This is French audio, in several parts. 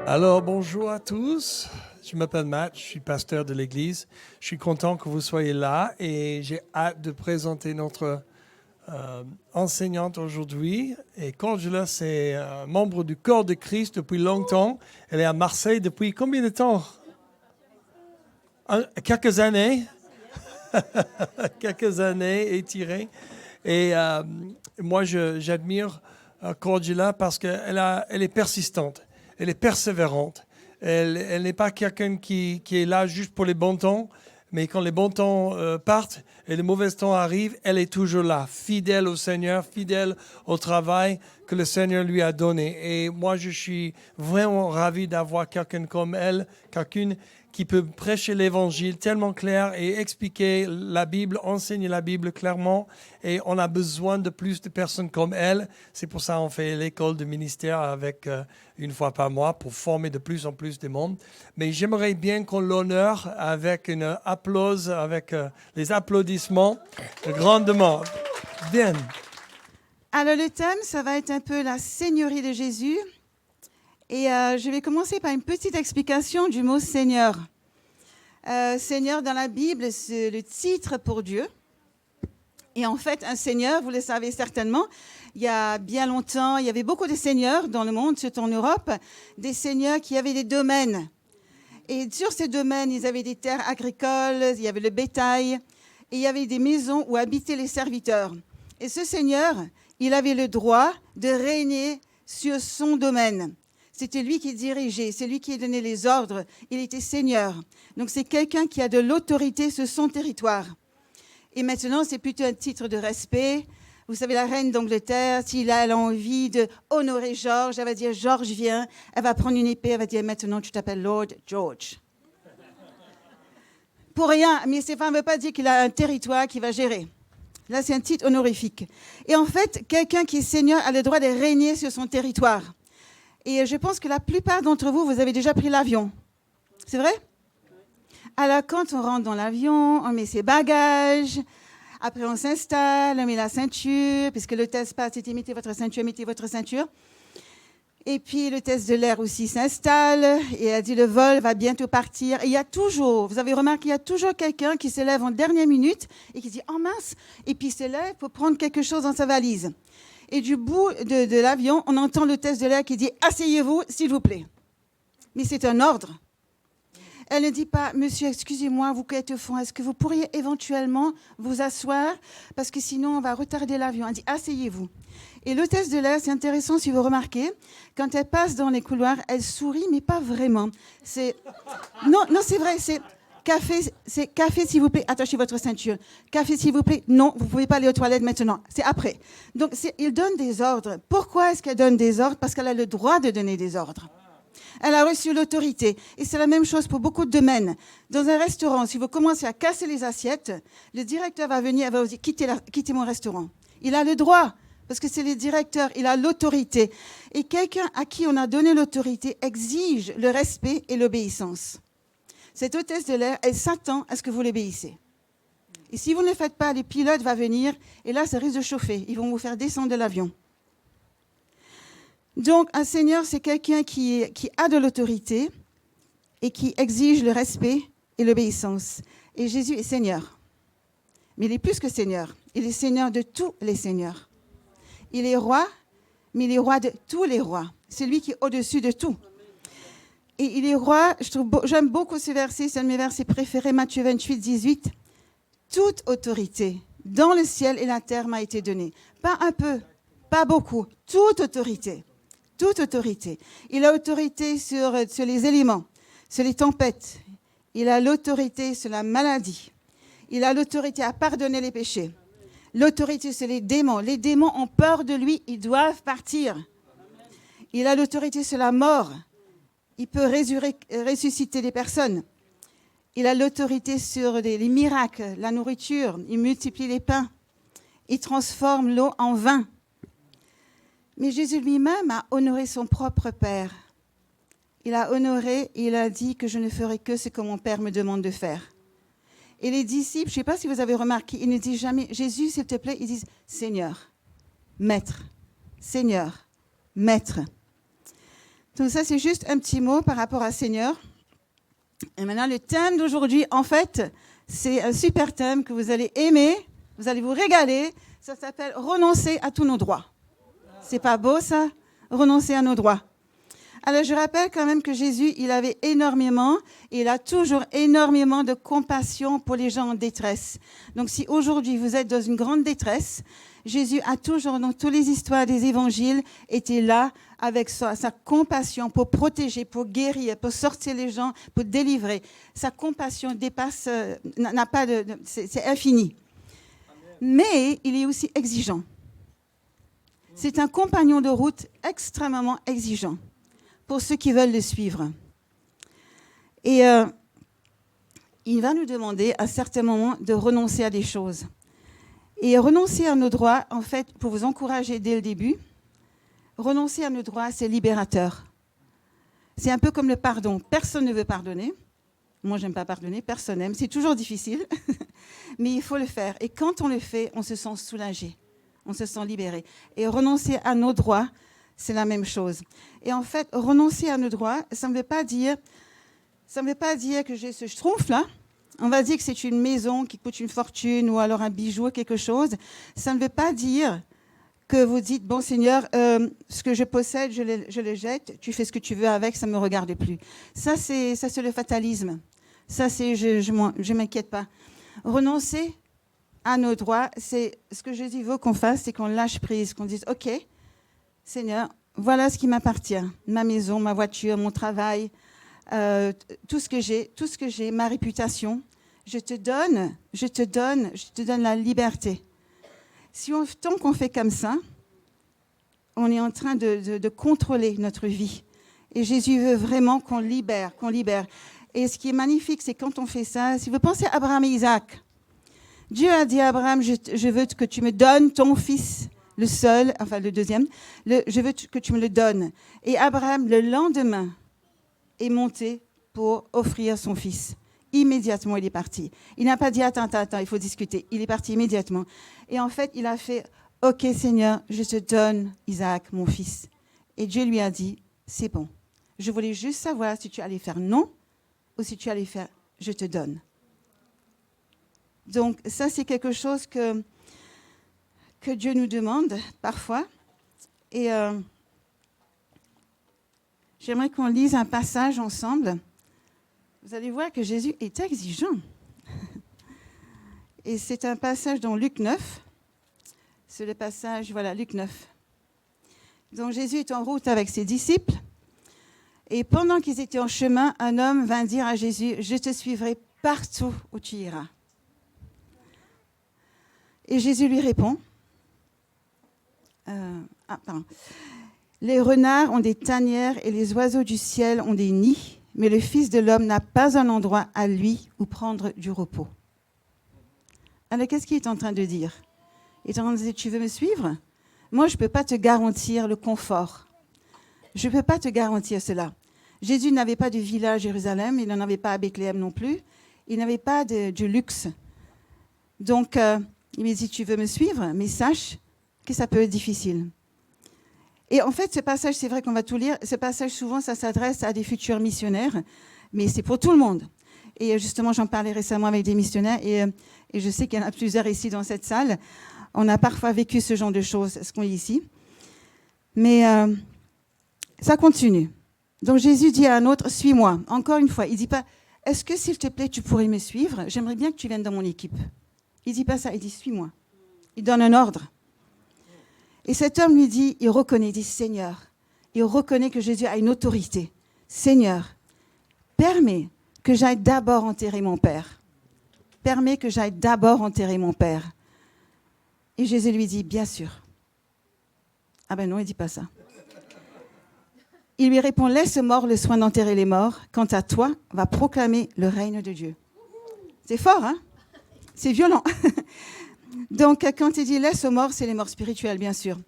Alors, bonjour à tous. Je m'appelle Matt, je suis pasteur de l'Église. Je suis content que vous soyez là et j'ai hâte de présenter notre enseignante aujourd'hui. Et Cordula, c'est membre du corps de Christ depuis longtemps. Elle est à Marseille depuis combien de temps? Quelques années. Quelques années étirées. Et moi, j'admire Cordula parce qu'elle est persistante. Elle est persévérante. Elle n'est pas quelqu'un qui est là juste pour les bons temps, mais quand les bons temps partent et les mauvais temps arrivent, elle est toujours là, fidèle au Seigneur, fidèle au travail que le Seigneur lui a donné. Et moi, je suis vraiment ravi d'avoir quelqu'un comme elle, quelqu'un qui peut prêcher l'Évangile tellement clair et expliquer la Bible, enseigner la Bible clairement. Et on a besoin de plus de personnes comme elle. C'est pour ça qu'on fait l'école de ministère avec une fois par mois pour former de plus en plus de monde. Mais j'aimerais bien qu'on l'honore avec une applause, avec les applaudissements grandement. Bien. Alors le thème, ça va être un peu la Seigneurie de Jésus. Et je vais commencer par une petite explication du mot Seigneur. Seigneur dans la Bible, c'est le titre pour Dieu. Et en fait, un seigneur, vous le savez certainement, il y a bien longtemps, il y avait beaucoup de seigneurs dans le monde, surtout en Europe, des seigneurs qui avaient des domaines. Et sur ces domaines, ils avaient des terres agricoles, il y avait le bétail, et il y avait des maisons où habitaient les serviteurs. Et ce seigneur, il avait le droit de régner sur son domaine. C'était lui qui dirigeait, c'est lui qui donnait les ordres. Il était seigneur. Donc c'est quelqu'un qui a de l'autorité sur son territoire. Et maintenant, c'est plutôt un titre de respect. Vous savez, la reine d'Angleterre, si elle a envie d'honorer George, elle va dire « George, viens ». Elle va prendre une épée, elle va dire « Maintenant, tu t'appelles Lord George ». Pour rien, mais ça ne veut pas dire qu'il a un territoire qu'il va gérer. Là, c'est un titre honorifique. Et en fait, quelqu'un qui est seigneur a le droit de régner sur son territoire. Et je pense que la plupart d'entre vous, vous avez déjà pris l'avion. C'est vrai? Alors, quand on rentre dans l'avion, on met ses bagages. Après, on s'installe, on met la ceinture, puisque le test passe, c'était mettez votre ceinture. Et puis, le test de l'air aussi s'installe. Et elle dit, le vol va bientôt partir. Et il y a toujours, vous avez remarqué, il y a toujours quelqu'un qui se lève en dernière minute et qui dit, oh mince, et puis il se lève pour prendre quelque chose dans sa valise. Et du bout de l'avion, on entend le test de l'air qui dit « Asseyez-vous, s'il vous plaît ». Mais c'est un ordre. Elle ne dit pas « Monsieur, excusez-moi, vous qui êtes au fond, est-ce que vous pourriez éventuellement vous asseoir parce que sinon on va retarder l'avion ». Elle dit « Asseyez-vous ». Et le test de l'air, c'est intéressant si vous remarquez, quand elle passe dans les couloirs, elle sourit, mais pas vraiment. Non, c'est vrai, c'est café, s'il vous plaît, attachez votre ceinture. Café, s'il vous plaît, non, vous ne pouvez pas aller aux toilettes maintenant. C'est après. Donc, il donne des ordres. Pourquoi est-ce qu'elle donne des ordres? Parce qu'elle a le droit de donner des ordres. Elle a reçu l'autorité. Et c'est la même chose pour beaucoup de domaines. Dans un restaurant, si vous commencez à casser les assiettes, le directeur va venir et va vous dire quittez mon restaurant. Il a le droit, parce que c'est le directeur, il a l'autorité. Et quelqu'un à qui on a donné l'autorité exige le respect et l'obéissance. Cette hôtesse de l'air, elle s'attend à ce que vous l'obéissez. Et si vous ne le faites pas, les pilotes vont venir, et là, ça risque de chauffer. Ils vont vous faire descendre de l'avion. Donc, un seigneur, c'est quelqu'un qui a de l'autorité et qui exige le respect et l'obéissance. Et Jésus est seigneur. Mais il est plus que seigneur. Il est seigneur de tous les seigneurs. Il est roi, mais il est roi de tous les rois. C'est lui qui est au-dessus de tout. Et il est roi, j'aime beaucoup ce verset, c'est un de mes versets préférés, Matthieu 28, 18. Toute autorité dans le ciel et la terre m'a été donnée. Pas un peu, pas beaucoup, toute autorité. Toute autorité. Il a autorité sur les éléments, sur les tempêtes. Il a l'autorité sur la maladie. Il a l'autorité à pardonner les péchés. L'autorité sur les démons. Les démons ont peur de lui, ils doivent partir. Il a l'autorité sur la mort. Il peut ressusciter des personnes. Il a l'autorité sur les miracles, la nourriture. Il multiplie les pains. Il transforme l'eau en vin. Mais Jésus lui-même a honoré son propre Père. Il a honoré et il a dit que je ne ferai que ce que mon Père me demande de faire. Et les disciples, je ne sais pas si vous avez remarqué, ils ne disent jamais « Jésus, s'il te plaît », ils disent « Seigneur, Maître, Seigneur, Maître ». Donc ça, c'est juste un petit mot par rapport à Seigneur. Et maintenant, le thème d'aujourd'hui, en fait, c'est un super thème que vous allez aimer, vous allez vous régaler. Ça s'appelle « Renoncer à tous nos droits ». C'est pas beau, ça? Renoncer à nos droits. Alors, je rappelle quand même que Jésus, il avait énormément, et il a toujours énormément de compassion pour les gens en détresse. Donc, si aujourd'hui, vous êtes dans une grande détresse, Jésus a toujours, dans toutes les histoires des évangiles, été là avec sa compassion pour protéger, pour guérir, pour sortir les gens, pour délivrer. Sa compassion dépasse, n'a pas c'est infini. Mais il est aussi exigeant. C'est un compagnon de route extrêmement exigeant pour ceux qui veulent le suivre. Et il va nous demander à certains moments de renoncer à des choses. Et renoncer à nos droits, en fait, pour vous encourager dès le début, renoncer à nos droits, c'est libérateur. C'est un peu comme le pardon. Personne ne veut pardonner. Moi, je n'aime pas pardonner, personne n'aime. C'est toujours difficile, mais il faut le faire. Et quand on le fait, on se sent soulagé, on se sent libéré. Et renoncer à nos droits, c'est la même chose. Et en fait, renoncer à nos droits, ça ne veut pas dire que j'ai ce schtroumpf là. On va dire que c'est une maison qui coûte une fortune ou alors un bijou, quelque chose. Ça ne veut pas dire que vous dites, bon Seigneur, ce que je possède, je le jette, tu fais ce que tu veux avec, ça ne me regarde plus. Ça, c'est le fatalisme. Ça, c'est je ne m'inquiète pas. Renoncer à nos droits, c'est ce que Jésus veut qu'on fasse, c'est qu'on lâche prise, qu'on dise, OK, Seigneur, voilà ce qui m'appartient, ma maison, ma voiture, mon travail, tout ce que j'ai, ma réputation, je te donne la liberté. Tant qu'on fait comme ça, on est en train de contrôler notre vie. Et Jésus veut vraiment qu'on libère. Et ce qui est magnifique, c'est quand on fait ça, si vous pensez à Abraham et Isaac, Dieu a dit à Abraham, je veux que tu me donnes ton fils, le seul, enfin le deuxième, je veux que tu me le donnes. Et Abraham, le lendemain, est monté pour offrir son fils. Immédiatement, il est parti. Il n'a pas dit, attends, il faut discuter. Il est parti immédiatement. Et en fait, il a fait, OK, Seigneur, je te donne Isaac, mon fils. Et Dieu lui a dit, c'est bon. Je voulais juste savoir si tu allais faire non ou si tu allais faire, je te donne. Donc, ça, c'est quelque chose que Dieu nous demande parfois. Et j'aimerais qu'on lise un passage ensemble. Vous allez voir que Jésus est exigeant. Et c'est un passage dans Luc 9. C'est le passage, voilà, Luc 9. Donc Jésus est en route avec ses disciples. Et pendant qu'ils étaient en chemin, un homme vint dire à Jésus, « Je te suivrai partout où tu iras. » Et Jésus lui répond, les renards ont des tanières et les oiseaux du ciel ont des nids, mais le Fils de l'homme n'a pas un endroit à lui où prendre du repos. Alors, qu'est-ce qu'il est en train de dire? Il est en train de dire, tu veux me suivre? Moi, je ne peux pas te garantir le confort. Je ne peux pas te garantir cela. Jésus n'avait pas de villa à Jérusalem, il n'en avait pas à Bethléem non plus. Il n'avait pas de luxe. Donc, il me dit, tu veux me suivre, mais sache que ça peut être difficile. Et en fait, ce passage, c'est vrai qu'on va tout lire, ce passage, souvent, ça s'adresse à des futurs missionnaires, mais c'est pour tout le monde. Et justement, j'en parlais récemment avec des missionnaires, et je sais qu'il y en a plusieurs ici dans cette salle. On a parfois vécu ce genre de choses, ce qu'on est ici. Mais ça continue. Donc Jésus dit à un autre, suis-moi. Encore une fois, il ne dit pas, est-ce que s'il te plaît, tu pourrais me suivre? J'aimerais bien que tu viennes dans mon équipe. Il ne dit pas ça, il dit, suis-moi. Il donne un ordre. Et cet homme lui dit, il reconnaît, il dit, Seigneur. Il reconnaît que Jésus a une autorité. Seigneur, permets que j'aille d'abord enterrer mon père. Permets que j'aille d'abord enterrer mon père. Et Jésus lui dit, bien sûr. Ah ben non, il ne dit pas ça. Il lui répond, laisse aux morts le soin d'enterrer les morts. Quant à toi, va proclamer le règne de Dieu. C'est fort, hein? C'est violent. Donc, quand il dit laisse aux morts, c'est les morts spirituelles, bien sûr.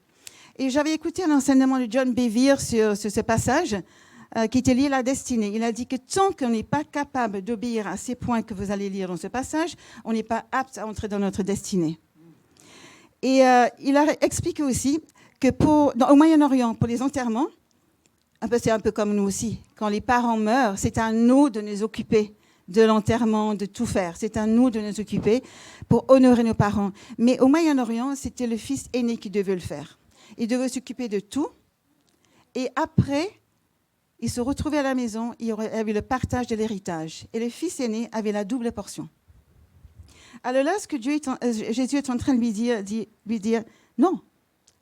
Et j'avais écouté un enseignement de John Bevere sur ce passage qui était lié à la destinée. Il a dit que tant qu'on n'est pas capable d'obéir à ces points que vous allez lire dans ce passage, on n'est pas apte à entrer dans notre destinée. Et il a expliqué aussi que au Moyen-Orient, pour les enterrements, C'est un peu comme nous aussi. Quand les parents meurent, c'est à nous de nous occuper de l'enterrement, de tout faire. C'est à nous de nous occuper pour honorer nos parents. Mais au Moyen-Orient, c'était le fils aîné qui devait le faire. Il devait s'occuper de tout. Et après, il se retrouvait à la maison, il y avait le partage de l'héritage. Et le fils aîné avait la double portion. Alors là, ce que Jésus est en train de lui dire, non,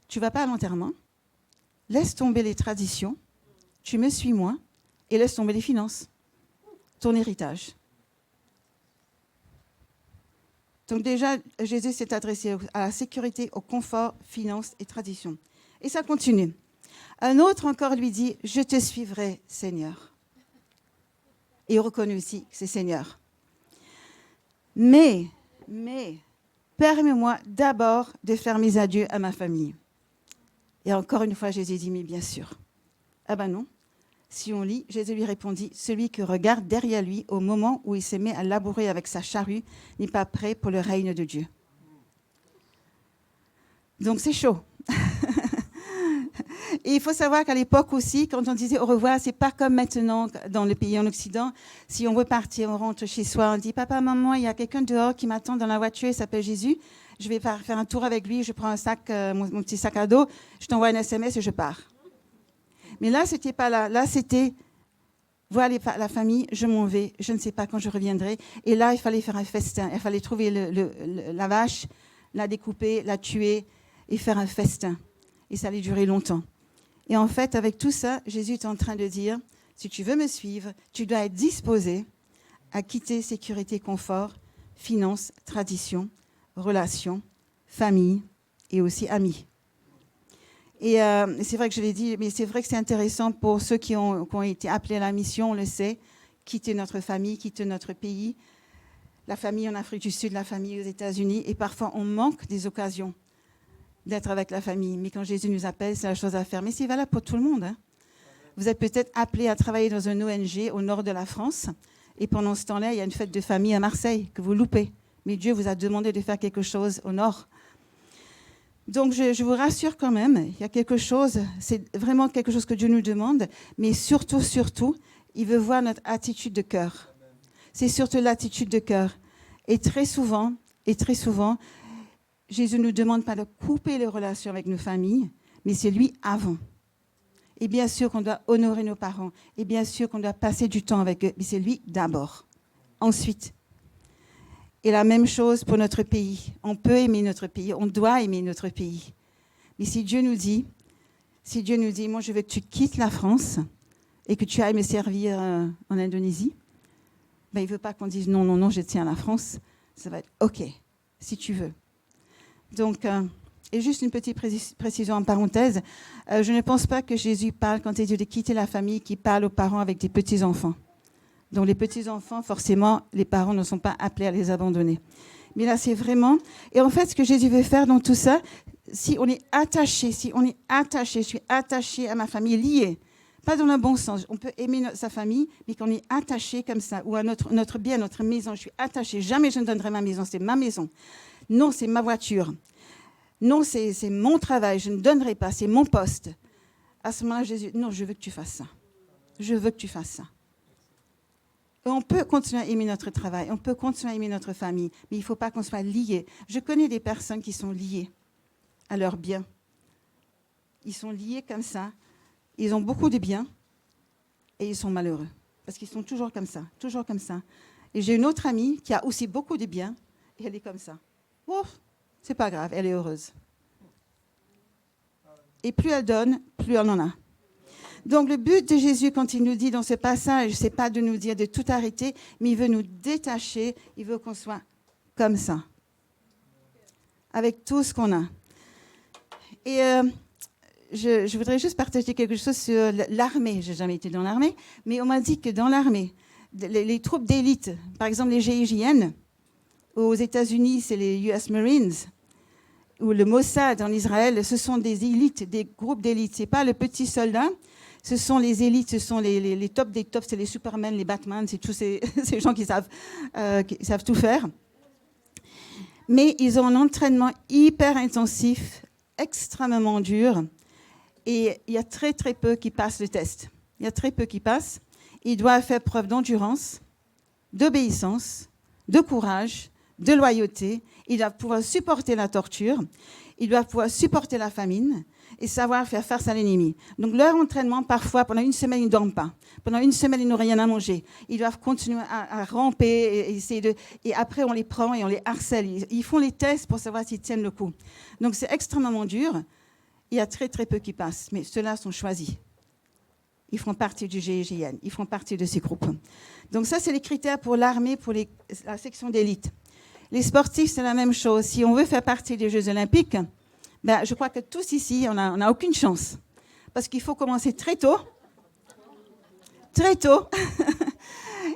tu ne vas pas à l'enterrement, laisse tomber les traditions, tu me suis moi, et laisse tomber les finances, ton héritage. Donc déjà, Jésus s'est adressé à la sécurité, au confort, finances et traditions. Et ça continue. Un autre encore lui dit, je te suivrai, Seigneur. Et il reconnaît aussi que c'est Seigneur. Mais, permets-moi d'abord de faire mes adieux à ma famille. Et encore une fois, Jésus dit, mais bien sûr. Ah ben non. Si on lit, Jésus lui répondit, celui qui regarde derrière lui au moment où il se met à labourer avec sa charrue n'est pas prêt pour le règne de Dieu. Donc c'est chaud. Et il faut savoir qu'à l'époque aussi, quand on disait au revoir, c'est pas comme maintenant dans le pays en Occident. Si on veut partir, on rentre chez soi, on dit papa, maman, il y a quelqu'un dehors qui m'attend dans la voiture, il s'appelle Jésus. Je vais faire un tour avec lui, je prends un sac, mon petit sac à dos, je t'envoie un SMS et je pars. Mais là, c'était pas là. Là, c'était voir la famille, je m'en vais, je ne sais pas quand je reviendrai. Et là, il fallait faire un festin. Il fallait trouver la vache, la découper, la tuer et faire un festin. Et ça allait durer longtemps. Et en fait, avec tout ça, Jésus est en train de dire, si tu veux me suivre, tu dois être disposé à quitter sécurité, confort, finances, tradition, relations, famille et aussi amis. Et c'est vrai que je l'ai dit, mais c'est vrai que c'est intéressant pour ceux qui ont été appelés à la mission, on le sait, quitter notre famille, quitter notre pays, la famille en Afrique du Sud, la famille aux États-Unis, et parfois on manque des occasions d'être avec la famille. Mais quand Jésus nous appelle, c'est la chose à faire. Mais c'est valable pour tout le monde. Hein. Vous êtes peut-être appelé à travailler dans un ONG au nord de la France, et pendant ce temps-là, il y a une fête de famille à Marseille que vous loupez. Mais Dieu vous a demandé de faire quelque chose au nord. Donc, je vous rassure quand même, il y a quelque chose, c'est vraiment quelque chose que Dieu nous demande, mais surtout, il veut voir notre attitude de cœur. C'est surtout l'attitude de cœur. Et très souvent, Jésus ne nous demande pas de couper les relations avec nos familles, mais c'est lui avant. Et bien sûr qu'on doit honorer nos parents, et bien sûr qu'on doit passer du temps avec eux, mais c'est lui d'abord. Ensuite. Et la même chose pour notre pays. On peut aimer notre pays, on doit aimer notre pays. Mais si Dieu nous dit, moi je veux que tu quittes la France et que tu ailles me servir en Indonésie, ben, il ne veut pas qu'on dise non, je tiens à la France. Ça va être OK, si tu veux. Donc, et juste une petite précision en parenthèse, je ne pense pas que Jésus parle, quand il dit de quitter la famille, qu'il parle aux parents avec des petits-enfants. Donc les petits-enfants, forcément, les parents ne sont pas appelés à les abandonner. Mais là, c'est vraiment... Et en fait, ce que Jésus veut faire dans tout ça, si on est attaché, je suis attaché à ma famille, lié, pas dans le bon sens, on peut aimer sa famille, mais qu'on est attaché comme ça, ou à notre bien, notre maison, je suis attaché, jamais je ne donnerai ma maison, c'est ma maison. Non, c'est ma voiture. Non, c'est mon travail, je ne donnerai pas, c'est mon poste. À ce moment-là, Jésus, non, je veux que tu fasses ça. Je veux que tu fasses ça. Et on peut continuer à aimer notre travail, on peut continuer à aimer notre famille, mais il ne faut pas qu'on soit liés. Je connais des personnes qui sont liées à leurs biens. Ils sont liés comme ça, ils ont beaucoup de biens et ils sont malheureux. Parce qu'ils sont toujours comme ça, toujours comme ça. Et j'ai une autre amie qui a aussi beaucoup de biens et elle est comme ça. Oh, c'est pas grave, elle est heureuse. Et plus elle donne, plus elle en a. Donc le but de Jésus, quand il nous dit dans ce passage, ce n'est pas de nous dire de tout arrêter, mais il veut nous détacher, il veut qu'on soit comme ça, avec tout ce qu'on a. Et je voudrais juste partager quelque chose sur l'armée. Je n'ai jamais été dans l'armée, mais on m'a dit que dans l'armée, les troupes d'élite, par exemple les GIGN, aux États-Unis, c'est les US Marines, ou le Mossad en Israël, ce sont des élites, des groupes d'élite. Ce n'est pas le petit soldat. Ce sont les élites, ce sont les tops des tops, c'est les Superman, les Batman, c'est tous ces gens qui savent tout faire. Mais ils ont un entraînement hyper intensif, extrêmement dur. Et il y a très, très peu qui passent le test. Il y a très peu qui passent. Ils doivent faire preuve d'endurance, d'obéissance, de courage, de loyauté. Ils doivent pouvoir supporter la torture. Ils doivent pouvoir supporter la famine et savoir faire face à l'ennemi. Donc, leur entraînement, parfois, pendant une semaine, ils ne dorment pas. Pendant une semaine, ils n'ont rien à manger. Ils doivent continuer à ramper et essayer de... Et après, on les prend et on les harcèle. Ils font les tests pour savoir s'ils tiennent le coup. Donc, c'est extrêmement dur. Il y a très, très peu qui passent. Mais ceux-là sont choisis. Ils font partie du GIGN. Ils font partie de ces groupes. Donc, ça, c'est les critères pour l'armée, pour la section d'élite. Les sportifs, c'est la même chose. Si on veut faire partie des Jeux Olympiques, ben, je crois que tous ici, on n'a aucune chance. Parce qu'il faut commencer très tôt. Très tôt.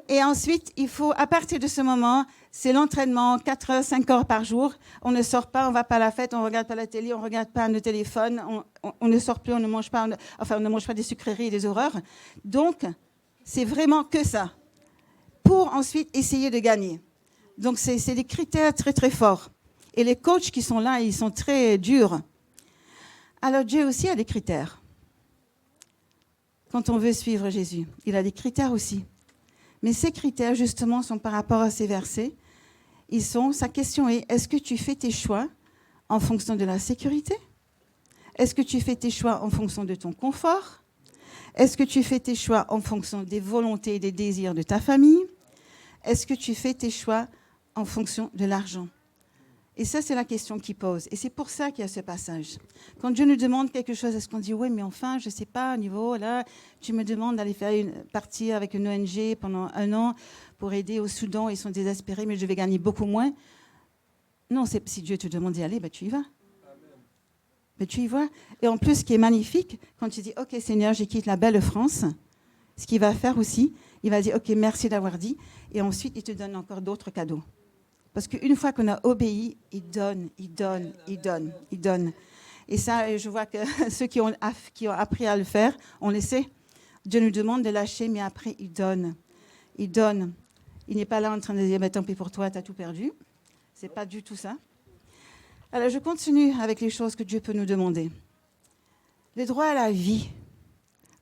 Et ensuite, il faut, à partir de ce moment, c'est l'entraînement, 4 heures, 5 heures par jour. On ne sort pas, on ne va pas à la fête, on ne regarde pas la télé, on ne regarde pas le téléphone, on ne sort plus, on ne mange pas, on ne mange pas des sucreries et des horreurs. Donc, c'est vraiment que ça. Pour ensuite essayer de gagner. Donc, c'est des critères très, très forts. Et les coachs qui sont là, ils sont très durs. Alors, Dieu aussi a des critères. Quand on veut suivre Jésus, il a des critères aussi. Mais ces critères, justement, sont par rapport à ces versets. Sa question est, est-ce que tu fais tes choix en fonction de la sécurité? Est-ce que tu fais tes choix en fonction de ton confort? Est-ce que tu fais tes choix en fonction des volontés et des désirs de ta famille? Est-ce que tu fais tes choix en fonction de l'argent? Et ça, c'est la question qu'il pose. Et c'est pour ça qu'il y a ce passage. Quand Dieu nous demande quelque chose, est-ce qu'on dit, oui, mais enfin, je ne sais pas, au niveau, là, tu me demandes d'aller faire partie avec une ONG pendant 1 an pour aider au Soudan, ils sont désespérés, mais je vais gagner beaucoup moins. Non, si Dieu te demande d'y aller, ben, tu y vas. Ben, tu y vas. Et en plus, ce qui est magnifique, quand tu dis, OK, Seigneur, je quitte la belle France, ce qu'il va faire aussi, il va dire, OK, merci d'avoir dit. Et ensuite, il te donne encore d'autres cadeaux. Parce qu'une fois qu'on a obéi, il donne, il donne, il donne, il donne. Et ça, je vois que ceux qui ont appris à le faire, on le sait. Dieu nous demande de lâcher, mais après, il donne. Il donne. Il n'est pas là en train de dire, tant pis pour toi, tu as tout perdu. Ce n'est pas du tout ça. Alors, je continue avec les choses que Dieu peut nous demander. Le droit à la vie.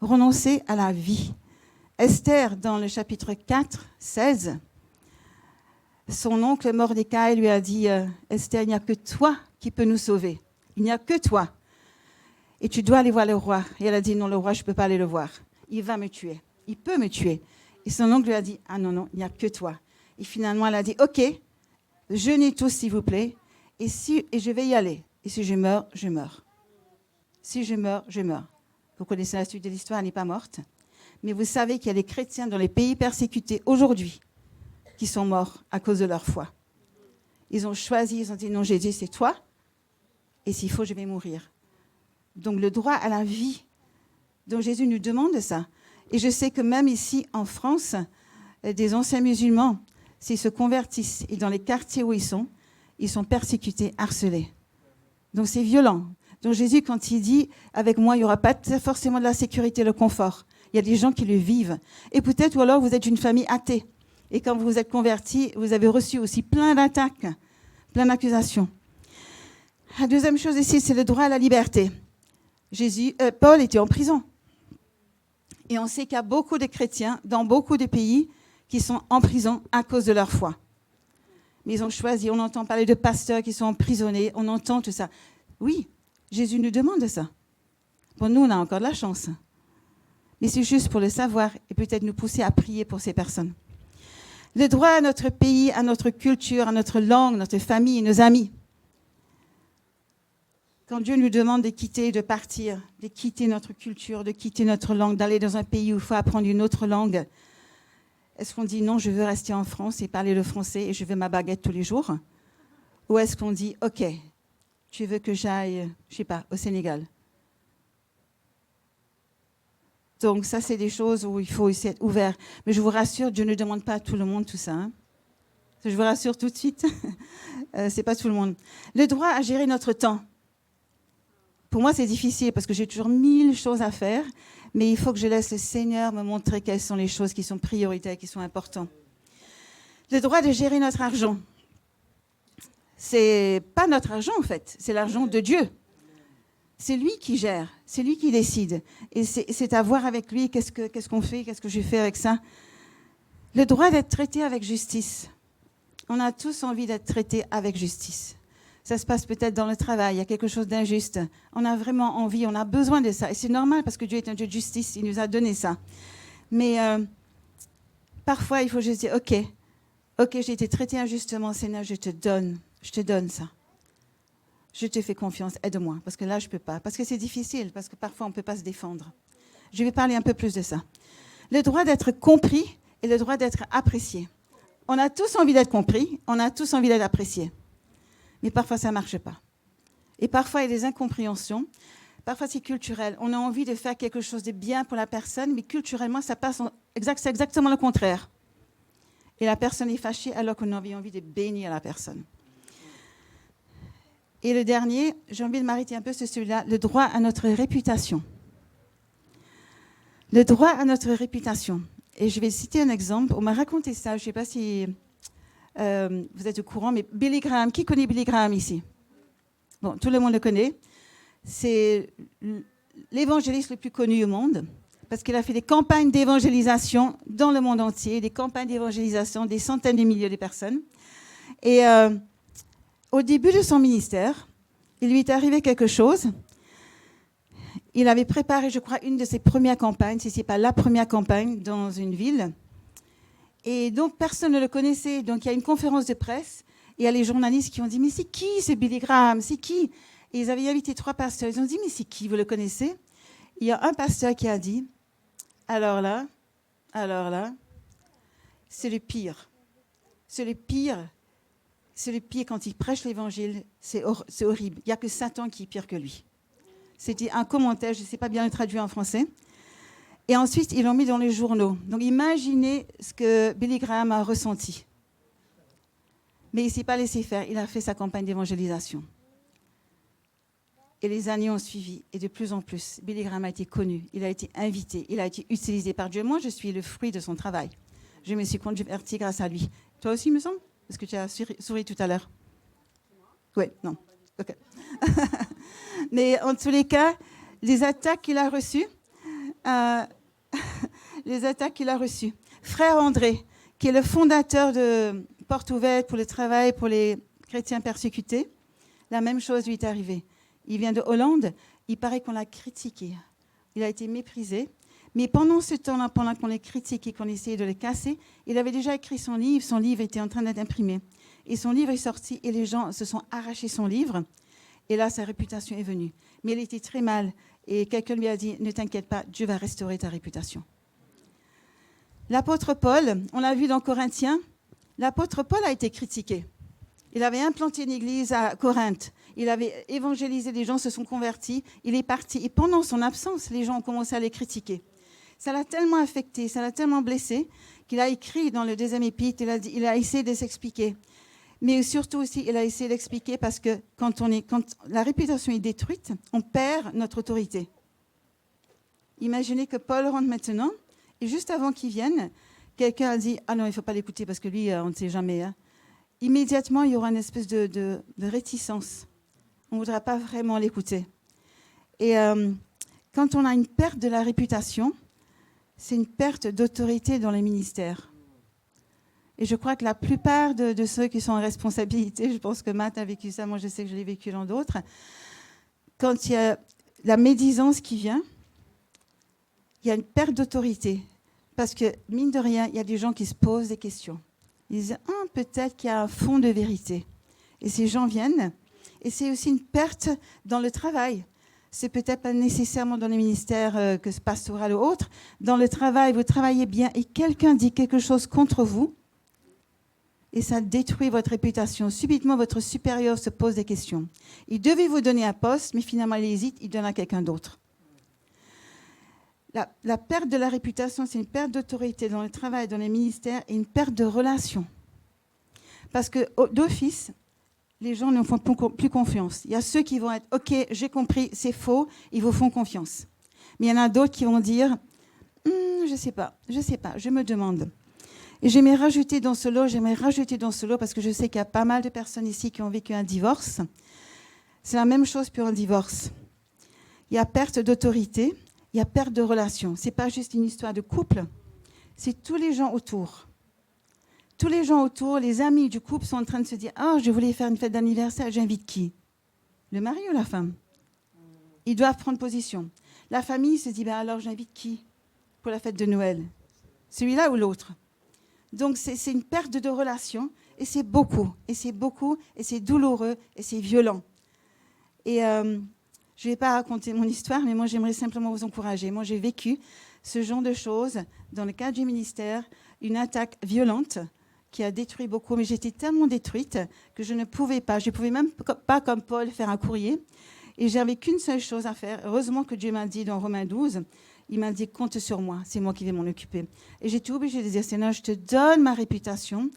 Renoncer à la vie. Esther, dans le chapitre 4, 16, son oncle Mordecai lui a dit, Esther, il n'y a que toi qui peux nous sauver. Il n'y a que toi. Et tu dois aller voir le roi. Et elle a dit, non, le roi, je ne peux pas aller le voir. Il va me tuer. Il peut me tuer. Et son oncle lui a dit, ah non, non, il n'y a que toi. Et finalement, elle a dit, OK, jeûnez tous, s'il vous plaît, et je vais y aller. Et si je meurs, je meurs. Si je meurs, je meurs. Vous connaissez la suite de l'histoire, elle n'est pas morte. Mais vous savez qu'il y a des chrétiens dans les pays persécutés aujourd'hui qui sont morts à cause de leur foi. Ils ont choisi, ils ont dit, non, Jésus, c'est toi, et s'il faut, je vais mourir. Donc le droit à la vie, donc Jésus nous demande ça. Et je sais que même ici, en France, des anciens musulmans, s'ils se convertissent, et dans les quartiers où ils sont persécutés, harcelés. Donc c'est violent. Donc Jésus, quand il dit, avec moi, il n'y aura pas forcément de la sécurité, le confort. Il y a des gens qui le vivent. Et peut-être, ou alors vous êtes une famille athée. Et quand vous vous êtes convertis, vous avez reçu aussi plein d'attaques, plein d'accusations. La deuxième chose ici, c'est le droit à la liberté. Paul était en prison. Et on sait qu'il y a beaucoup de chrétiens dans beaucoup de pays qui sont en prison à cause de leur foi. Mais ils ont choisi, on entend parler de pasteurs qui sont emprisonnés, on entend tout ça. Oui, Jésus nous demande ça. Bon, nous, on a encore de la chance. Mais c'est juste pour le savoir et peut-être nous pousser à prier pour ces personnes. Le droit à notre pays, à notre culture, à notre langue, notre famille, nos amis. Quand Dieu nous demande de quitter, de partir, de quitter notre culture, de quitter notre langue, d'aller dans un pays où il faut apprendre une autre langue, est-ce qu'on dit non, je veux rester en France et parler le français et je veux ma baguette tous les jours? Ou est-ce qu'on dit, OK, tu veux que j'aille, je ne sais pas, au Sénégal? Donc ça, c'est des choses où il faut essayer d'être ouvert. Mais je vous rassure, Dieu ne demande pas à tout le monde tout ça. Hein. Je vous rassure tout de suite, c'est pas tout le monde. Le droit à gérer notre temps. Pour moi, c'est difficile parce que j'ai toujours 1000 choses à faire, mais il faut que je laisse le Seigneur me montrer quelles sont les choses qui sont prioritaires, qui sont importantes. Le droit de gérer notre argent. C'est pas notre argent, en fait, c'est l'argent de Dieu. c'est lui qui gère, c'est lui qui décide. Et c'est à voir avec lui qu'est-ce qu'on fait, qu'est-ce que je fais avec ça. Le droit d'être traité avec justice. On a tous envie d'être traités avec justice. Ça se passe peut-être dans le travail, il y a quelque chose d'injuste. On a vraiment envie, on a besoin de ça. Et c'est normal parce que Dieu est un Dieu de justice, il nous a donné ça. Mais parfois, il faut juste dire, OK, j'ai été traité injustement, Seigneur, je te donne ça. Je te fais confiance, aide-moi, parce que là, je ne peux pas. Parce que c'est difficile, parce que parfois, on ne peut pas se défendre. Je vais parler un peu plus de ça. Le droit d'être compris et le droit d'être apprécié. On a tous envie d'être compris, on a tous envie d'être appréciés. Mais parfois, ça ne marche pas. Et parfois, il y a des incompréhensions. Parfois, c'est culturel. On a envie de faire quelque chose de bien pour la personne, mais culturellement, c'est exactement le contraire. Et la personne est fâchée alors qu'on avait envie de bénir la personne. Et le dernier, j'ai envie de m'arrêter un peu sur celui-là, le droit à notre réputation. Le droit à notre réputation. Et je vais citer un exemple. On m'a raconté ça, je ne sais pas si vous êtes au courant, mais Billy Graham, qui connaît Billy Graham ici? Bon, tout le monde le connaît. C'est l'évangéliste le plus connu au monde, parce qu'il a fait des campagnes d'évangélisation dans le monde entier, des campagnes d'évangélisation, des centaines de milliers de personnes. Et au début de son ministère, il lui est arrivé quelque chose. Il avait préparé, je crois, une de ses premières campagnes, si ce n'est pas la première campagne, dans une ville. Et donc, personne ne le connaissait. Donc, il y a une conférence de presse. Et il y a les journalistes qui ont dit, mais c'est qui ce Billy Graham? C'est qui? Et ils avaient invité 3 pasteurs. Ils ont dit, mais c'est qui? Vous le connaissez? Il y a un pasteur qui a dit, alors là, c'est le pire. C'est le pire quand il prêche l'évangile. C'est horrible. Il n'y a que Satan qui est pire que lui. C'était un commentaire, je ne sais pas bien le traduire en français. Et ensuite, ils l'ont mis dans les journaux. Donc, imaginez ce que Billy Graham a ressenti. Mais il ne s'est pas laissé faire. Il a fait sa campagne d'évangélisation. Et les années ont suivi. Et de plus en plus, Billy Graham a été connu. Il a été invité. Il a été utilisé par Dieu. Moi, je suis le fruit de son travail. Je me suis convertie grâce à lui. Toi aussi, il me semble? Parce que tu as souri tout à l'heure. Oui, non. OK. Mais en tous les cas, les attaques qu'il a reçues, Frère André, qui est le fondateur de Porte Ouverte pour le travail pour les chrétiens persécutés, la même chose lui est arrivée. Il vient de Hollande, il paraît qu'on l'a critiqué. Il a été méprisé. Mais pendant ce temps-là, pendant qu'on les critiquait, qu'on essayait de le casser, il avait déjà écrit son livre. Son livre était en train d'être imprimé. Et son livre est sorti et les gens se sont arrachés son livre. Et là, sa réputation est venue. Mais elle était très mal. Et quelqu'un lui a dit, ne t'inquiète pas, Dieu va restaurer ta réputation. L'apôtre Paul, on l'a vu dans Corinthiens, l'apôtre Paul a été critiqué. Il avait implanté une église à Corinthe. Il avait évangélisé, les gens se sont convertis. Il est parti. Et pendant son absence, les gens ont commencé à les critiquer. Ça l'a tellement affecté, ça l'a tellement blessé, qu'il a écrit dans le 2e épître, il a essayé de s'expliquer. Mais surtout aussi, il a essayé d'expliquer parce que quand la réputation est détruite, on perd notre autorité. Imaginez que Paul rentre maintenant, et juste avant qu'il vienne, quelqu'un a dit « Ah non, il ne faut pas l'écouter parce que lui, on ne sait jamais. Hein. » Immédiatement, il y aura une espèce de réticence. On ne voudra pas vraiment l'écouter. Et quand on a une perte de la réputation, c'est une perte d'autorité dans les ministères. Et je crois que la plupart de ceux qui sont en responsabilité, je pense que Matt a vécu ça, moi je sais que je l'ai vécu dans d'autres, quand il y a la médisance qui vient, il y a une perte d'autorité. Parce que, mine de rien, il y a des gens qui se posent des questions. Ils disent, peut-être qu'il y a un fond de vérité. Et ces gens viennent. Et c'est aussi une perte dans le travail. C'est peut-être pas nécessairement dans les ministères que pastoral ou autre. Dans le travail, vous travaillez bien et quelqu'un dit quelque chose contre vous et ça détruit votre réputation. Subitement, votre supérieur se pose des questions. Il devait vous donner un poste, mais finalement, il hésite, il donne à quelqu'un d'autre. La perte de la réputation, c'est une perte d'autorité dans le travail, dans les ministères et une perte de relation. Parce que d'office, les gens ne font plus confiance. Il y a ceux qui vont être « Ok, j'ai compris, c'est faux », ils vous font confiance. Mais il y en a d'autres qui vont dire « Je ne sais pas, je me demande ». Et j'aimerais rajouter dans ce lot, parce que je sais qu'il y a pas mal de personnes ici qui ont vécu un divorce. C'est la même chose pour un divorce. il y a perte d'autorité, il y a perte de relation. Ce n'est pas juste une histoire de couple, c'est tous les gens autour. Tous les gens autour, les amis du couple sont en train de se dire « Ah, je voulais faire une fête d'anniversaire, j'invite qui ?» Le mari ou la femme? Ils doivent prendre position. La famille se dit ben alors j'invite qui pour la fête de Noël? Celui-là ou l'autre? Donc c'est une perte de relation et c'est beaucoup, et c'est douloureux, et c'est violent. Et je ne vais pas raconter mon histoire, mais moi j'aimerais simplement vous encourager. Moi j'ai vécu ce genre de choses dans le cadre du ministère, une attaque violente qui a détruit beaucoup, mais j'étais tellement détruite que je ne pouvais pas. Je ne pouvais même pas, comme Paul, faire un courrier. Et j'avais qu'une seule chose à faire. Heureusement que Dieu m'a dit dans Romains 12, il m'a dit, compte sur moi, c'est moi qui vais m'en occuper. Et j'étais obligée de dire, Seigneur, je te donne ma réputation,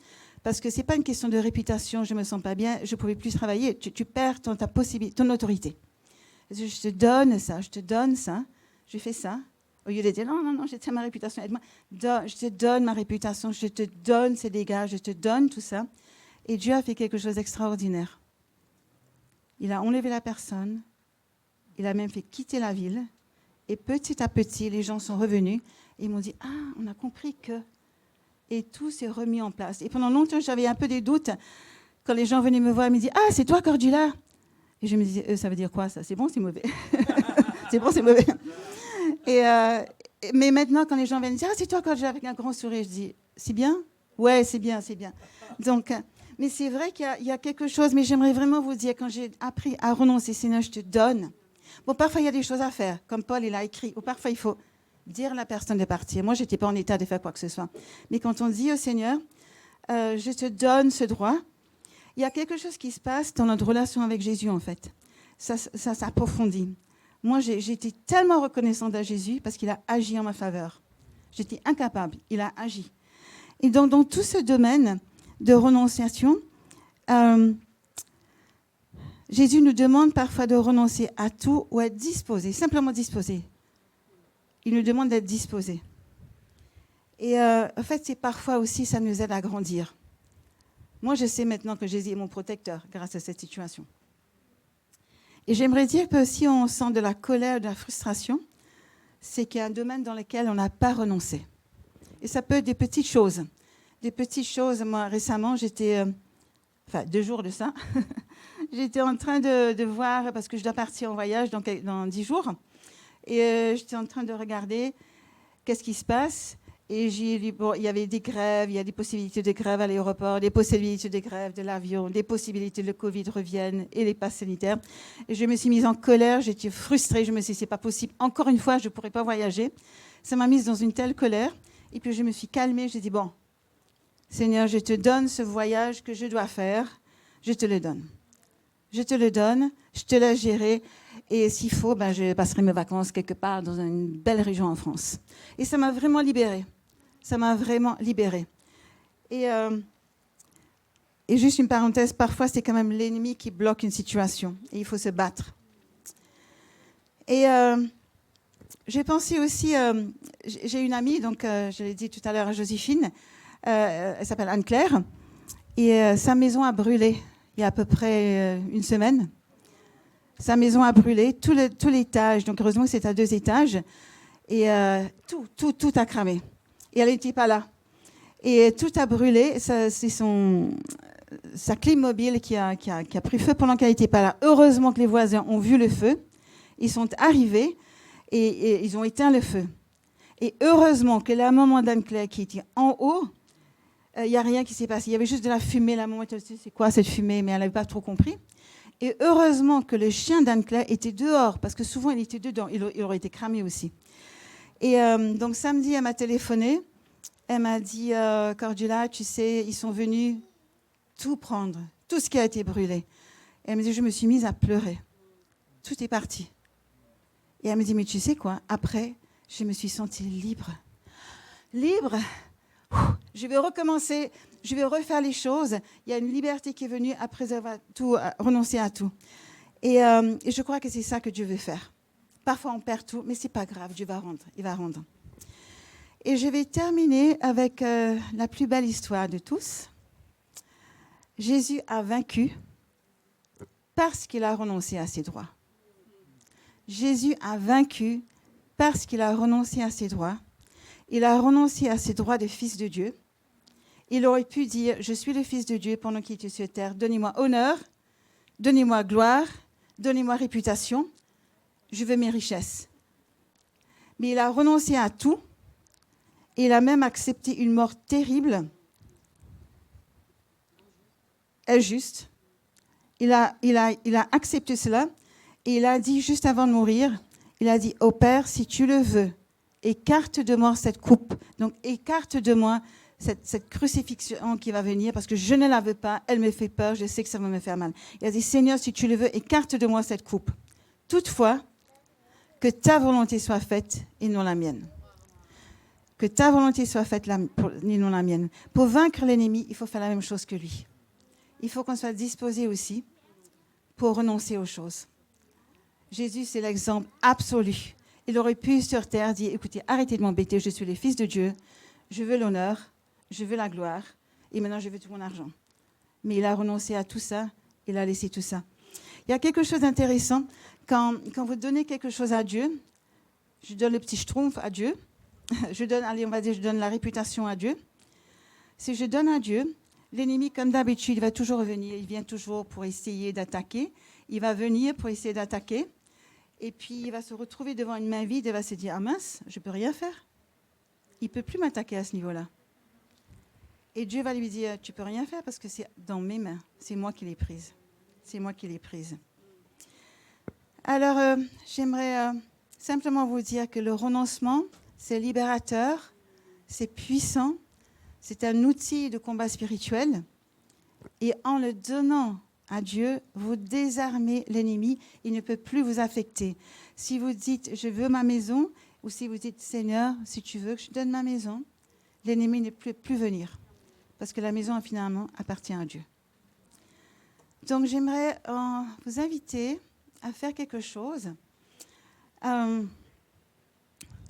parce que ce n'est pas une question de réputation, je ne me sens pas bien, je ne pouvais plus travailler, tu perds ta possibilité, ton autorité. Je te donne ça, je fais ça. Au lieu de dire, non, je tiens ma réputation, aide-moi. Je te donne ma réputation, je te donne ces dégâts, je te donne tout ça. Et Dieu a fait quelque chose d'extraordinaire. Il a enlevé la personne, il a même fait quitter la ville. Et petit à petit, les gens sont revenus et ils m'ont dit, on a compris que... Et tout s'est remis en place. Et pendant longtemps, j'avais un peu des doutes. Quand les gens venaient me voir, ils me disaient, c'est toi, Cordula? Et je me disais, ça veut dire quoi, ça? C'est bon, c'est mauvais. C'est bon, c'est mauvais. Mais maintenant, quand les gens viennent dire, c'est toi, Cordula, avec un grand sourire, je dis, c'est bien? Ouais, c'est bien, c'est bien. Donc, mais c'est vrai qu'il y a quelque chose, mais j'aimerais vraiment vous dire, quand j'ai appris à renoncer, Seigneur, je te donne. Bon, parfois, il y a des choses à faire, comme Paul, il a écrit, ou parfois, il faut dire à la personne de partir. Moi, je n'étais pas en état de faire quoi que ce soit. Mais quand on dit au Seigneur, je te donne ce droit, il y a quelque chose qui se passe dans notre relation avec Jésus, en fait. Ça s'approfondit. Moi, j'étais tellement reconnaissante à Jésus parce qu'il a agi en ma faveur. J'étais incapable, il a agi. Et donc, dans tout ce domaine de renonciation, Jésus nous demande parfois de renoncer à tout ou être disposé, simplement disposé. Il nous demande d'être disposé. Et en fait, c'est parfois aussi, ça nous aide à grandir. Moi, je sais maintenant que Jésus est mon protecteur grâce à cette situation. Et j'aimerais dire que si on sent de la colère, de la frustration, c'est qu'il y a un domaine dans lequel on n'a pas renoncé. Et ça peut être des petites choses. Des petites choses. Moi, récemment, 2 jours de ça, j'étais en train de voir, parce que je dois partir en voyage dans 10 jours, et j'étais en train de regarder qu'est-ce qui se passe. Et j'ai lu, il y avait des grèves, il y a des possibilités de grève à l'aéroport, des possibilités de grève de l'avion, des possibilités que le Covid revienne et les passes sanitaires. Et je me suis mise en colère, j'étais frustrée, je me suis dit, c'est pas possible. Encore une fois, je ne pourrais pas voyager. Ça m'a mise dans une telle colère. Et puis je me suis calmée, j'ai dit, bon, Seigneur, je te donne ce voyage que je dois faire, je te le donne. Je te le donne, je te laisse gérer. Et s'il faut, je passerai mes vacances quelque part dans une belle région en France. Et ça m'a vraiment libérée. Ça m'a vraiment libérée. Et juste une parenthèse, parfois c'est quand même l'ennemi qui bloque une situation. Et il faut se battre. Et j'ai pensé aussi, j'ai une amie, donc je l'ai dit tout à l'heure à Joséphine, elle s'appelle Anne-Claire, et sa maison a brûlé il y a à peu près une semaine. Sa maison a brûlé, tout l'étage, donc heureusement que c'est à 2 étages, et tout a cramé. Et elle n'était pas là. Et tout a brûlé, c'est sa clim mobile qui a pris feu pendant qu'elle n'était pas là. Heureusement que les voisins ont vu le feu, ils sont arrivés et ils ont éteint le feu. Et heureusement que la maman d'Anne-Claire qui était en haut, il n'y a rien qui s'est passé. Il y avait juste de la fumée. La maman était dit, c'est quoi cette fumée? Mais elle n'avait pas trop compris. Et heureusement que le chien d'Anne-Claire était dehors, parce que souvent il était dedans. Il aurait été cramé aussi. Et donc samedi, elle m'a téléphoné. Elle m'a dit, Cordula, tu sais, ils sont venus tout prendre, tout ce qui a été brûlé. Et elle me dit, je me suis mise à pleurer. Tout est parti. Et elle me dit, mais tu sais quoi? Après, je me suis sentie libre. Libre. Je vais recommencer, je vais refaire les choses. Il y a une liberté qui est venue après avoir tout, renoncé à tout. Et je crois que c'est ça que Dieu veut faire. Parfois, on perd tout, mais ce n'est pas grave, Dieu va rendre, il va rendre. Et je vais terminer avec la plus belle histoire de tous. Jésus a vaincu parce qu'il a renoncé à ses droits. Jésus a vaincu parce qu'il a renoncé à ses droits. Il a renoncé à ses droits de fils de Dieu. Il aurait pu dire, je suis le fils de Dieu pendant qu'il était sur terre. Donnez-moi honneur, donnez-moi gloire, donnez-moi réputation. Je veux mes richesses. Mais il a renoncé à tout. Et il a même accepté une mort terrible, injuste. Il a accepté cela. Et il a dit, juste avant de mourir, il a dit, « Ô Père, si tu le veux, écarte de moi cette coupe. » Donc, écarte de moi cette crucifixion qui va venir, parce que je ne la veux pas, elle me fait peur, je sais que ça va me faire mal. Il a dit, « Seigneur, si tu le veux, écarte de moi cette coupe. Toutefois, que ta volonté soit faite et non la mienne. » Que ta volonté soit faite et non la mienne. Pour vaincre l'ennemi, il faut faire la même chose que lui. Il faut qu'on soit disposé aussi pour renoncer aux choses. Jésus, c'est l'exemple absolu. Il aurait pu sur terre dire, écoutez, arrêtez de m'embêter, je suis le Fils de Dieu, je veux l'honneur, je veux la gloire, et maintenant je veux tout mon argent. Mais il a renoncé à tout ça, il a laissé tout ça. Il y a quelque chose d'intéressant, quand vous donnez quelque chose à Dieu, je donne le petit schtroumpf à Dieu, je donne la réputation à Dieu. Si je donne à Dieu, l'ennemi, comme d'habitude, il va toujours revenir, il vient toujours pour essayer d'attaquer, il va venir pour essayer d'attaquer, et puis il va se retrouver devant une main vide et va se dire, ah mince, je ne peux rien faire. Il ne peut plus m'attaquer à ce niveau-là. Et Dieu va lui dire, tu ne peux rien faire parce que c'est dans mes mains, c'est moi qui l'ai prise. C'est moi qui l'ai prise. Alors, j'aimerais simplement vous dire que le renoncement, c'est libérateur, c'est puissant, c'est un outil de combat spirituel. Et en le donnant à Dieu, vous désarmez l'ennemi, il ne peut plus vous affecter. Si vous dites, je veux ma maison, ou si vous dites, Seigneur, si tu veux que je donne ma maison, l'ennemi ne peut plus venir, parce que la maison, finalement, appartient à Dieu. Donc, j'aimerais vous inviter à faire quelque chose. Je ne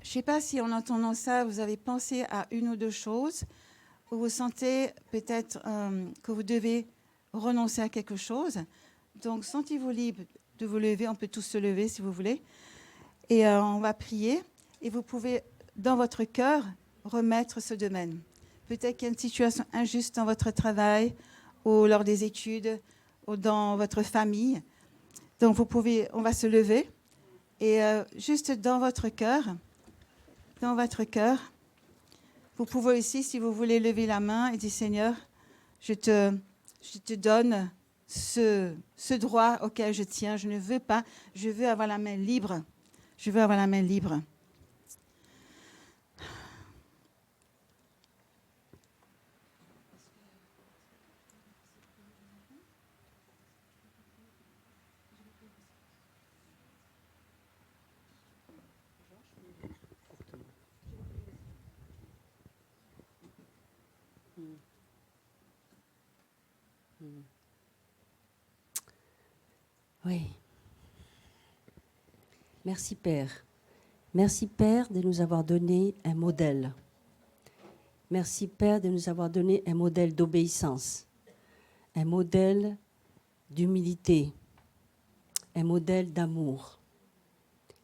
sais pas si en entendant ça, vous avez pensé à une ou deux choses, où vous sentez peut-être que vous devez renoncer à quelque chose. Donc, sentez-vous libre de vous lever. On peut tous se lever si vous voulez. Et on va prier. Et vous pouvez, dans votre cœur, remettre ce domaine. Peut-être qu'il y a une situation injuste dans votre travail, ou lors des études, ou dans votre famille. Donc, on va se lever. Et juste dans votre cœur, vous pouvez aussi, si vous voulez, lever la main et dire, Seigneur, je te donne ce droit auquel je tiens. Je ne veux pas, je veux avoir la main libre. Je veux avoir la main libre. Oui. Merci Père. Merci Père de nous avoir donné un modèle. Merci Père de nous avoir donné un modèle d'obéissance, un modèle d'humilité, un modèle d'amour.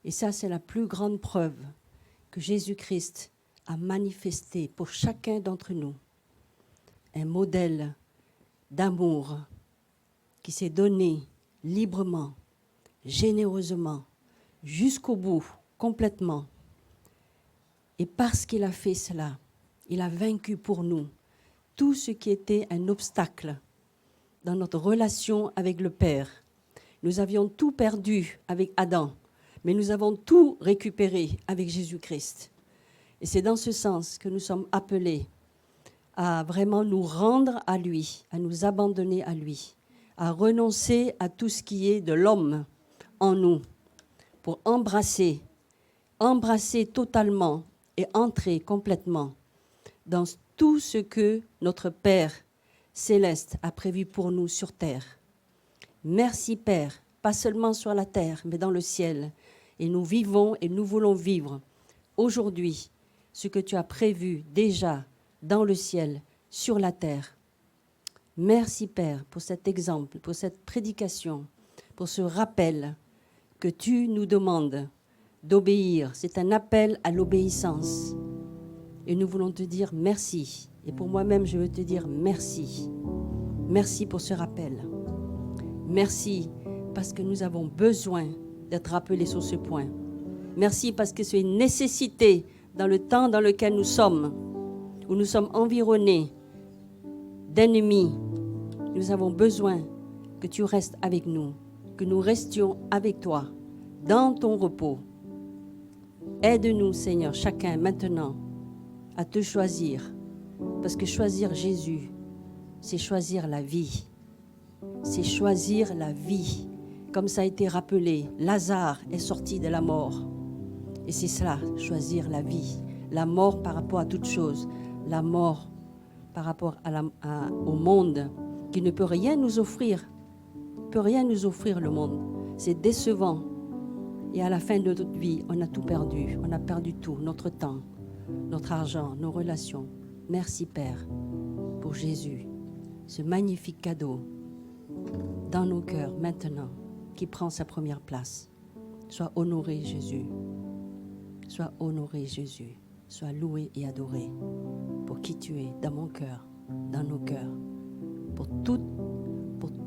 Et ça, c'est la plus grande preuve que Jésus-Christ a manifesté pour chacun d'entre nous. Un modèle d'amour qui s'est donné librement, généreusement, jusqu'au bout, complètement. Et parce qu'il a fait cela, il a vaincu pour nous tout ce qui était un obstacle dans notre relation avec le Père. Nous avions tout perdu avec Adam, mais nous avons tout récupéré avec Jésus-Christ. Et c'est dans ce sens que nous sommes appelés à vraiment nous rendre à lui, à nous abandonner à lui, à renoncer à tout ce qui est de l'homme en nous, pour embrasser totalement et entrer complètement dans tout ce que notre Père céleste a prévu pour nous sur terre. Merci Père, pas seulement sur la terre, mais dans le ciel. Et nous vivons et nous voulons vivre aujourd'hui ce que tu as prévu déjà dans le ciel, sur la terre. Merci Père pour cet exemple, pour cette prédication, pour ce rappel que tu nous demandes d'obéir. C'est un appel à l'obéissance. Et nous voulons te dire merci. Et pour moi-même, je veux te dire merci. Merci pour ce rappel. Merci parce que nous avons besoin d'être rappelés sur ce point. Merci parce que c'est une nécessité dans le temps dans lequel nous sommes, où nous sommes environnés d'ennemis. Nous avons besoin que tu restes avec nous, que nous restions avec toi, dans ton repos. Aide-nous, Seigneur, chacun maintenant, à te choisir, parce que choisir Jésus, c'est choisir la vie. C'est choisir la vie. Comme ça a été rappelé, Lazare est sorti de la mort. Et c'est cela, choisir la vie. La mort par rapport à toute chose. La mort par rapport au monde qui ne peut rien nous offrir. Ne peut rien nous offrir, le monde. C'est décevant. Et à la fin de notre vie, on a tout perdu. On a perdu tout, notre temps, notre argent, nos relations. Merci, Père, pour Jésus, ce magnifique cadeau dans nos cœurs maintenant, qui prend sa première place. Sois honoré, Jésus. Sois honoré, Jésus. Sois loué et adoré pour qui tu es dans mon cœur, dans nos cœurs, pour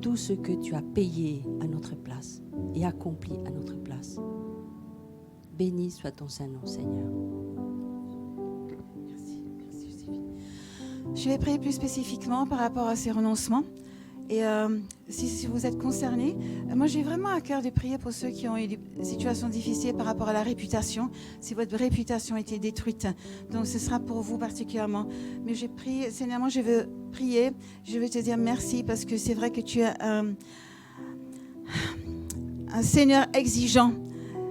tout ce que tu as payé à notre place et accompli à notre place. Béni soit ton Saint-Nom, Seigneur. Merci, Joséphine. Je vais prier plus spécifiquement par rapport à ces renoncements. Et si vous êtes concernés, moi j'ai vraiment à cœur de prier pour ceux qui ont eu des situations difficiles par rapport à la réputation, si votre réputation a été détruite. Donc ce sera pour vous particulièrement. Mais j'ai prié, Seigneur, moi je veux prier, je veux te dire merci parce que c'est vrai que tu es un Seigneur exigeant,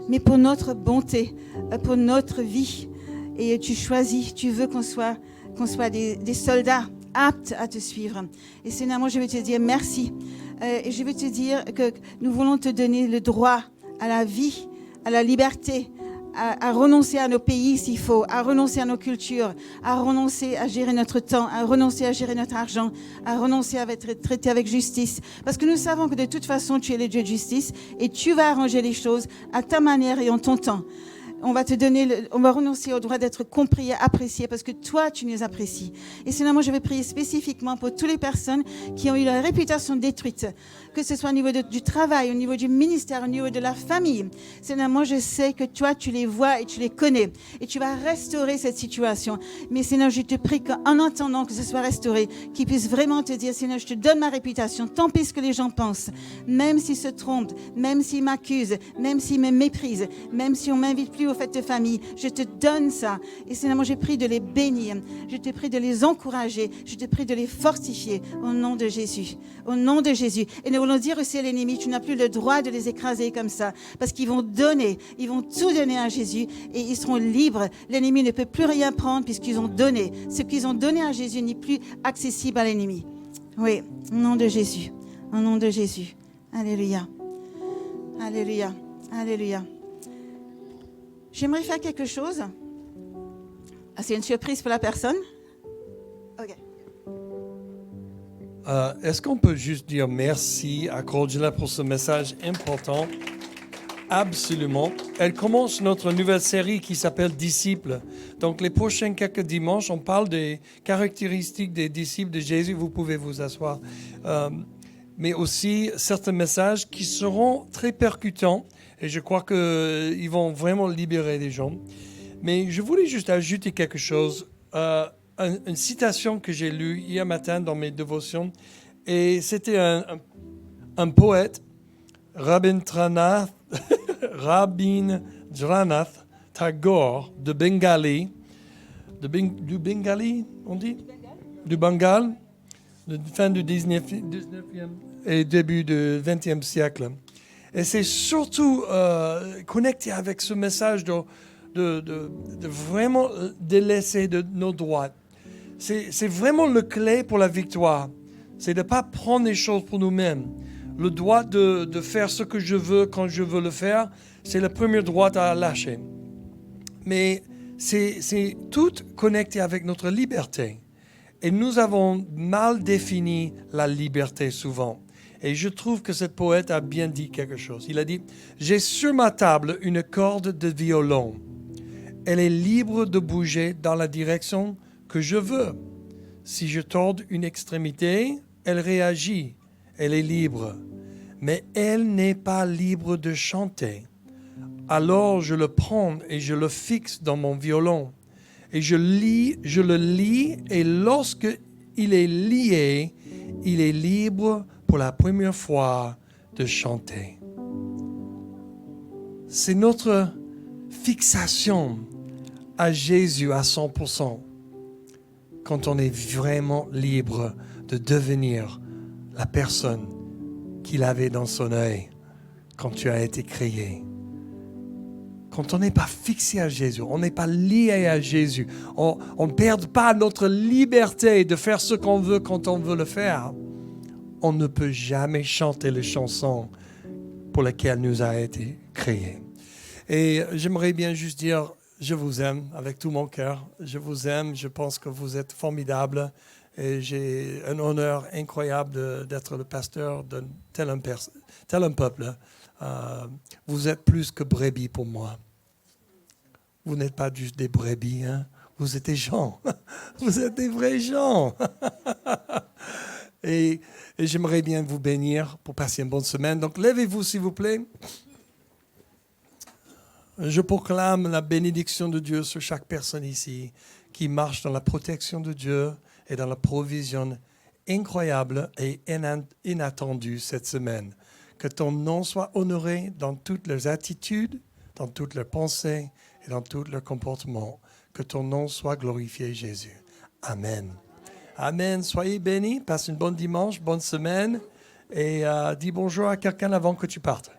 mais pour notre bonté, pour notre vie. Et tu choisis, tu veux qu'on soit des soldats aptes à te suivre. Et Seigneur, moi je veux te dire merci. Et je veux te dire que nous voulons te donner le droit à la vie, à la liberté, à renoncer à nos pays s'il faut, à renoncer à nos cultures, à renoncer à gérer notre temps, à renoncer à gérer notre argent, à renoncer à être traité avec justice. Parce que nous savons que de toute façon, tu es le Dieu de justice et tu vas arranger les choses à ta manière et en ton temps. On va renoncer au droit d'être compris et apprécié parce que toi, tu nous apprécies. Et sinon, moi, je vais prier spécifiquement pour toutes les personnes qui ont eu leur réputation détruite, que ce soit au niveau du travail, au niveau du ministère, au niveau de la famille. Sinon, moi, je sais que toi, tu les vois et tu les connais et tu vas restaurer cette situation. Mais sinon, je te prie qu'en attendant que ce soit restauré, qu'ils puissent vraiment te dire, Seigneur, je te donne ma réputation, tant pis ce que les gens pensent, même s'ils se trompent, même s'ils m'accusent, même s'ils me méprisent, même si on m'invite plus aux fêtes de famille, je te donne ça. Et Seigneur, moi, je prie de les bénir, je te prie de les encourager, je te prie de les fortifier au nom de Jésus. Au nom de Jésus. Et nous voulons dire aussi à l'ennemi, tu n'as plus le droit de les écraser comme ça, parce qu'ils vont donner, ils vont tout donner à Jésus et ils seront libres. L'ennemi ne peut plus rien prendre puisqu'ils ont donné. Ce qu'ils ont donné à Jésus n'est plus accessible à l'ennemi. Oui, au nom de Jésus. Au nom de Jésus. Alléluia. Alléluia. Alléluia. J'aimerais faire quelque chose. Ah, c'est une surprise pour la personne. OK. Est-ce qu'on peut juste dire merci à Cordula pour ce message important? Absolument. Elle commence notre nouvelle série qui s'appelle Disciples. Donc, les prochains quelques dimanches, on parle des caractéristiques des disciples de Jésus. Vous pouvez vous asseoir. Mais aussi certains messages qui seront très percutants. Et je crois qu'ils vont vraiment libérer les gens. Mais je voulais juste ajouter quelque chose. Une citation que j'ai lue hier matin dans mes dévotions. Et c'était un poète, Rabindranath Tagore, de Bengali. Du Bengali, on dit? Du Bengale, de fin du 19e et début du 20e siècle. Et c'est surtout connecté avec ce message de vraiment délaisser de nos droits. C'est vraiment le clé pour la victoire. C'est de ne pas prendre les choses pour nous-mêmes. Le droit de faire ce que je veux quand je veux le faire, c'est le premier droit à lâcher. Mais c'est tout connecté avec notre liberté. Et nous avons mal défini la liberté souvent. Et je trouve que cette poète a bien dit quelque chose. Il a dit, « J'ai sur ma table une corde de violon. Elle est libre de bouger dans la direction que je veux. Si je torde une extrémité, elle réagit. Elle est libre. Mais elle n'est pas libre de chanter. Alors je le prends et je le fixe dans mon violon. Et je le lie, et lorsque il est lié, il est libre pour la première fois de chanter. » C'est notre fixation à Jésus à 100% quand on est vraiment libre de devenir la personne qu'il avait dans son œil quand tu as été créé. Quand on n'est pas fixé à Jésus, on n'est pas lié à Jésus, on ne perd pas notre liberté de faire ce qu'on veut quand on veut le faire, on ne peut jamais chanter les chansons pour lesquelles nous a été créés. Et j'aimerais bien juste dire, je vous aime avec tout mon cœur. Je vous aime, je pense que vous êtes formidables. Et j'ai un honneur incroyable d'être le pasteur de tel un peuple. Vous êtes plus que brebis pour moi. Vous n'êtes pas juste des brebis, hein? Vous êtes des gens. Vous êtes des vrais gens. Et j'aimerais bien vous bénir pour passer une bonne semaine. Donc levez-vous s'il vous plaît. Je proclame la bénédiction de Dieu sur chaque personne ici qui marche dans la protection de Dieu et dans la provision incroyable et inattendue cette semaine. Que ton nom soit honoré dans toutes leurs attitudes, dans toutes leurs pensées et dans tout leur comportement. Que ton nom soit glorifié, Jésus. Amen. Amen. Soyez bénis. Passe une bonne dimanche, bonne semaine. Et dis bonjour à quelqu'un avant que tu partes.